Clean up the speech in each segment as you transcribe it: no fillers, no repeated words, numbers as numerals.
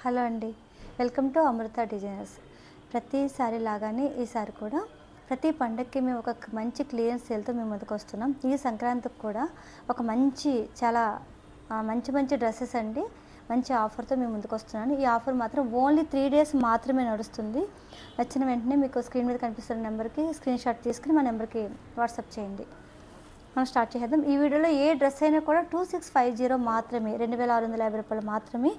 Hello అండి, welcome to Amrutha designers. ప్రతిసారి లాగానే ఈసారి కూడా ప్రతి పండగకి మేము ఒక మంచి క్లియరెన్స్ సేల్తో మేము ముందుకు వస్తున్నాం. ఈ సంక్రాంతికి కూడా ఒక చాలా మంచి డ్రెస్సెస్ అండి, మంచి ఆఫర్తో మేము ముందుకు వస్తున్నాను. ఈ ఆఫర్ మాత్రం ఓన్లీ 3 days మాత్రమే నడుస్తుంది. నచ్చిన వెంటనే మీకు స్క్రీన్ మీద కనిపిస్తున్న నెంబర్కి స్క్రీన్ షాట్ తీసుకుని మా నెంబర్కి వాట్సాప్ చేయండి. మనం స్టార్ట్ చేద్దాం. ఈ వీడియోలో ఏ డ్రెస్ అయినా కూడా 2650 మాత్రమే, 2650 రూపాయలు మాత్రమే.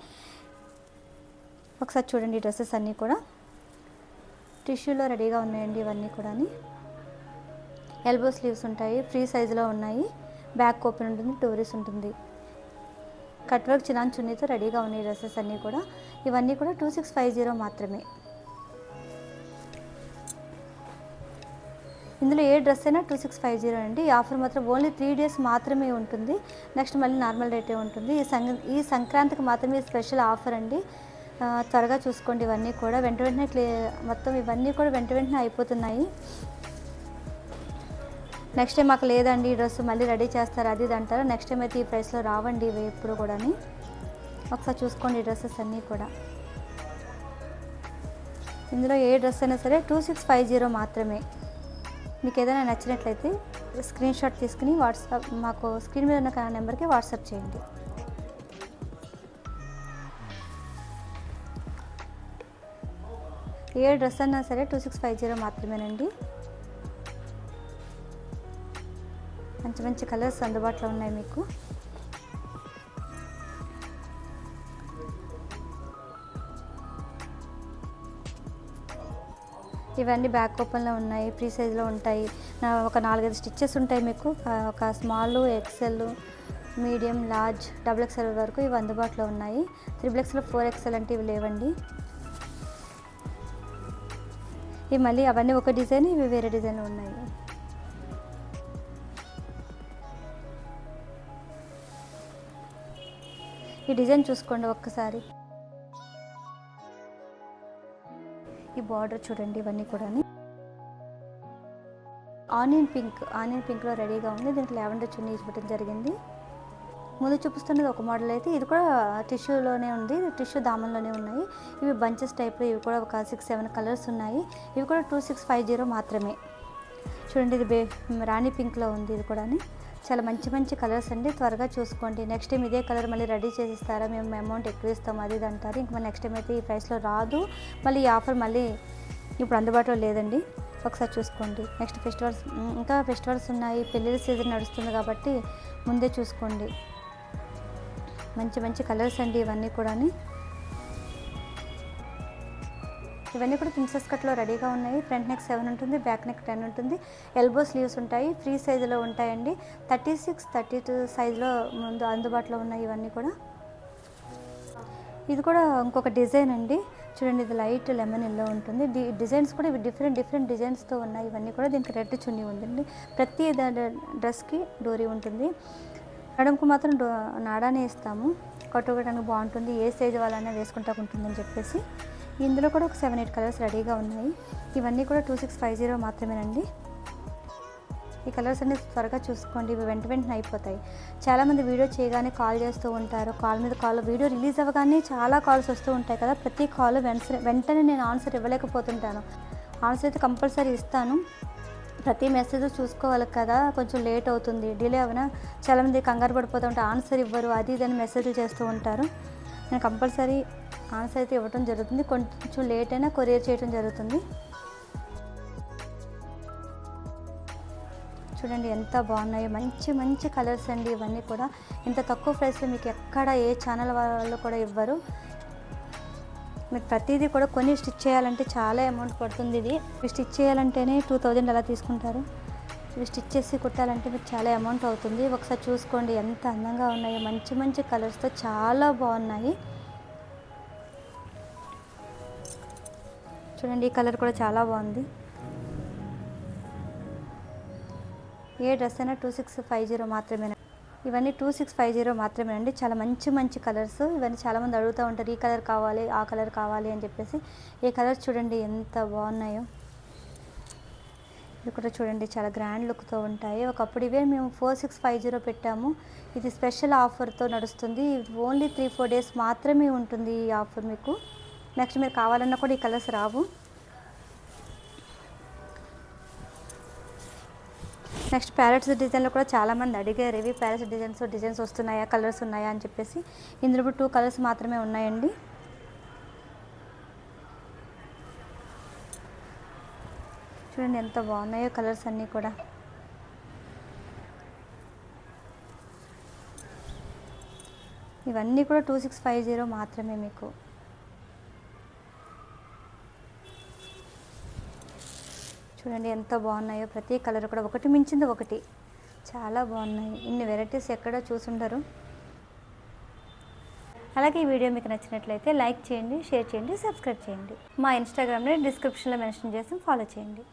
ఒకసారి చూడండి, ఈ డ్రెస్సెస్ అన్నీ కూడా టిష్యూలో రెడీగా ఉన్నాయండి. ఇవన్నీ కూడా ఎల్బో స్లీవ్స్ ఉంటాయి, ఫ్రీ సైజులో ఉన్నాయి, బ్యాక్ ఓపెన్ ఉంటుంది, టోరీస్ ఉంటుంది, కట్ వర్క్ చినాన్ చున్నీతో రెడీగా ఉన్నాయి డ్రెస్సెస్ అన్నీ కూడా. ఇవన్నీ కూడా 2650 మాత్రమే. ఇందులో ఏ డ్రెస్ అయినా 2650 అండి. ఈ ఆఫర్ మాత్రం ఓన్లీ 3 days మాత్రమే ఉంటుంది. నెక్స్ట్ మళ్ళీ నార్మల్ రేటే ఉంటుంది. ఈ సంక్రాంతికి మాత్రమే స్పెషల్ ఆఫర్ అండి. త్వరగా చూసుకోండి. ఇవన్నీ కూడా వెంటనే మొత్తం ఇవన్నీ కూడా వెంటనే అయిపోతున్నాయి. నెక్స్ట్ టైం మాకు లేదండి ఈ డ్రెస్ మళ్ళీ రెడీ చేస్తారు అది ఇది అంటారు. నెక్స్ట్ టైం అయితే ఈ ప్రైస్లో రావండి ఇవి ఎప్పుడు కూడా. ఒకసారి చూసుకోండి ఈ డ్రెస్సెస్ అన్నీ కూడా. ఇందులో ఏ డ్రెస్ అయినా సరే 2650 మాత్రమే. మీకు ఏదైనా నచ్చినట్లయితే స్క్రీన్ షాట్ తీసుకుని మాకు స్క్రీన్ మీద ఉన్న నెంబర్కి వాట్సాప్ చేయండి. ఏ డ్రెస్ అన్నా సరే 2650 మాత్రమేనండి. మంచి కలర్స్ అందుబాటులో ఉన్నాయి మీకు. ఇవన్నీ బ్యాక్ ఓపెన్లో ఉన్నాయి, ఫ్రీ సైజులో ఉంటాయి. ఒక 4-5 స్టిచ్చెస్ ఉంటాయి మీకు. ఒక small, XL, medium, large, XXL వరకు ఇవి అందుబాటులో ఉన్నాయి. 3XL, 4XL అంటే ఇవి లేవండి. ఇవి మళ్ళీ అవన్నీ ఒక డిజైన్, ఇవి వేరే డిజైన్లో ఉన్నాయి. ఈ డిజైన్ చూసుకోండి ఒక్కసారి. ఈ బార్డర్ చూడండి. ఇవన్నీ కూడా ఆనియన్ పింక్లో రెడీగా ఉంది. దీనికి లావెండర్ చున్నీ ఇవ్వడం జరిగింది. ముందు చూపిస్తున్నది ఒక మోడల్ అయితే, ఇది కూడా టిష్యూలోనే ఉంది, టిష్యూ దామన్లోనే ఉన్నాయి. ఇవి బంచెస్ టైప్లో, ఇవి కూడా ఒక 6-7 కలర్స్ ఉన్నాయి. ఇవి కూడా 2650 మాత్రమే. చూడండి, ఇది రాణి పింక్లో ఉంది. ఇది కూడా చాలా మంచి కలర్స్ అండి. త్వరగా చూసుకోండి. నెక్స్ట్ టైం ఇదే కలర్ మళ్ళీ రెడీ చేసిస్తారా, మేము అమౌంట్ ఎక్కువ ఇస్తాం అది ఇది అంటారు. ఇంకా నెక్స్ట్ టైం అయితే ఈ ప్రైస్లో రాదు. మళ్ళీ ఈ ఆఫర్ మళ్ళీ ఇప్పుడు అందుబాటులో లేదండి. ఒకసారి చూసుకోండి. నెక్స్ట్ ఫెస్టివల్స్ ఉన్నాయి, పెళ్ళిళ్ళ సీజన్ నడుస్తుంది కాబట్టి ముందే చూసుకోండి. మంచి కలర్స్ అండి ఇవన్నీ కూడా. ఇవన్నీ కూడా ప్రిన్సెస్ కట్లో రెడీగా ఉన్నాయి. ఫ్రంట్ నెక్ 7 ఉంటుంది, బ్యాక్ నెక్ 10 ఉంటుంది, ఎల్బో స్లీవ్స్ ఉంటాయి, ఫ్రీ సైజులో ఉంటాయండి. 36-32 సైజులో ముందు అందుబాటులో ఉన్నాయి ఇవన్నీ కూడా. ఇది కూడా ఇంకొక డిజైన్ అండి. చూడండి, ఇది లైట్ లెమన్ ఎల్లో ఉంటుంది. డిజైన్స్ కూడా ఇవి డిఫరెంట్ డిజైన్స్తో ఉన్నాయి ఇవన్నీ కూడా. దీనికి రెడ్ చున్నీ ఉందండి. ప్రతి డ్రెస్కి డోరీ ఉంటుంది. నడుముకు మాత్రం నాడానే ఇస్తాము, కట్టుకోవడానికి బాగుంటుంది, ఏ సైజు వాళ్ళైనా వేసుకుంటా ఉంటుందని చెప్పేసి. ఇందులో కూడా ఒక 7-8 కలర్స్ రెడీగా ఉన్నాయి. ఇవన్నీ కూడా 2650 మాత్రమేనండి. ఈ కలర్స్ అన్ని త్వరగా చూసుకోండి, ఇవి వెంటనే అయిపోతాయి. చాలామంది వీడియో చేయగానే కాల్ చేస్తూ ఉంటారు. కాల్ మీద కాల్, వీడియో రిలీజ్ అవ్వగానే చాలా కాల్స్ వస్తూ ఉంటాయి కదా. ప్రతి కాల్ వెంటనే నేను ఆన్సర్ ఇవ్వలేకపోతుంటాను. ఆన్సర్ అయితే కంపల్సరీ ఇస్తాను. ప్రతి మెసేజ్ చూసుకోవాలి కదా, కొంచెం లేట్ అవుతుంది, డిలే అవనా. చాలామంది కంగారు పడిపోతూ ఉంటారు, ఆన్సర్ ఇవ్వరు అది ఇదని మెసేజ్లు చేస్తూ ఉంటారు. నేను కంపల్సరీ ఆన్సర్ అయితే ఇవ్వడం జరుగుతుంది. కొంచెం లేట్ అయినా కొరియర్ చేయడం జరుగుతుంది. చూడండి ఎంత బాగున్నాయో, మంచి కలర్స్ అండి ఇవన్నీ కూడా. ఇంత తక్కువ ప్రైస్లో మీకు ఎక్కడ ఏ ఛానల్ వాళ్ళు కూడా ఇవ్వరు. మీకు ప్రతిదీ కూడా కొన్ని స్టిచ్ చేయాలంటే చాలా అమౌంట్ పడుతుంది. ఇది స్టిచ్ చేయాలంటేనే 2000 అలా తీసుకుంటారు. ఇవి స్టిచ్ చేసి కుట్టాలంటే మీకు చాలా అమౌంట్ అవుతుంది. ఒకసారి చూసుకోండి ఎంత అందంగా ఉన్నాయో, మంచి కలర్స్తో చాలా బాగున్నాయి. చూడండి, ఈ కలర్ కూడా చాలా బాగుంది. ఏ డ్రెస్ అయినా 2650 మాత్రమే. ఇవన్నీ 2650 మాత్రమే అండి. చాలా మంచి కలర్స్. ఇవన్నీ చాలామంది అడుగుతూ ఉంటారు, ఈ కలర్ కావాలి, ఆ కలర్ కావాలి అని చెప్పేసి. ఈ కలర్స్ చూడండి ఎంత బాగున్నాయో. ఇది కూడా చూడండి చాలా గ్రాండ్ లుక్తో ఉంటాయి. ఒకప్పుడు ఇవే మేము 4650 పెట్టాము. ఇది స్పెషల్ ఆఫర్తో నడుస్తుంది. ఇది ఓన్లీ 3-4 డేస్ మాత్రమే ఉంటుంది ఈ ఆఫర్ మీకు. నెక్స్ట్ మీరు కావాలన్నా కూడా ఈ కలర్స్ రావు. నెక్స్ట్ ప్యారెట్స్ డిజైన్లో కూడా చాలామంది అడిగారు, ఇవి ప్యారెట్స్ డిజైన్స్ వస్తున్నాయా, కలర్స్ ఉన్నాయా అని చెప్పేసి. ఇందులో ఇప్పుడు 2 కలర్స్ మాత్రమే ఉన్నాయండి. చూడండి ఎంత బాగున్నాయో కలర్స్ అన్నీ కూడా. ఇవన్నీ కూడా 2650 మాత్రమే మీకు. చూడండి ఎంత బాగున్నాయో, ప్రతి కలర్ కూడా ఒకటి మించింది ఒకటి, చాలా బాగున్నాయి. ఇన్ని వెరైటీస్ ఎక్కడో చూసుండరు. అలాగే ఈ వీడియో మీకు నచ్చినట్లయితే లైక్ చేయండి, షేర్ చేయండి, సబ్స్క్రైబ్ చేయండి. మా ఇన్స్టాగ్రామ్ని డిస్క్రిప్షన్లో మెన్షన్ చేసి ఫాలో చేయండి.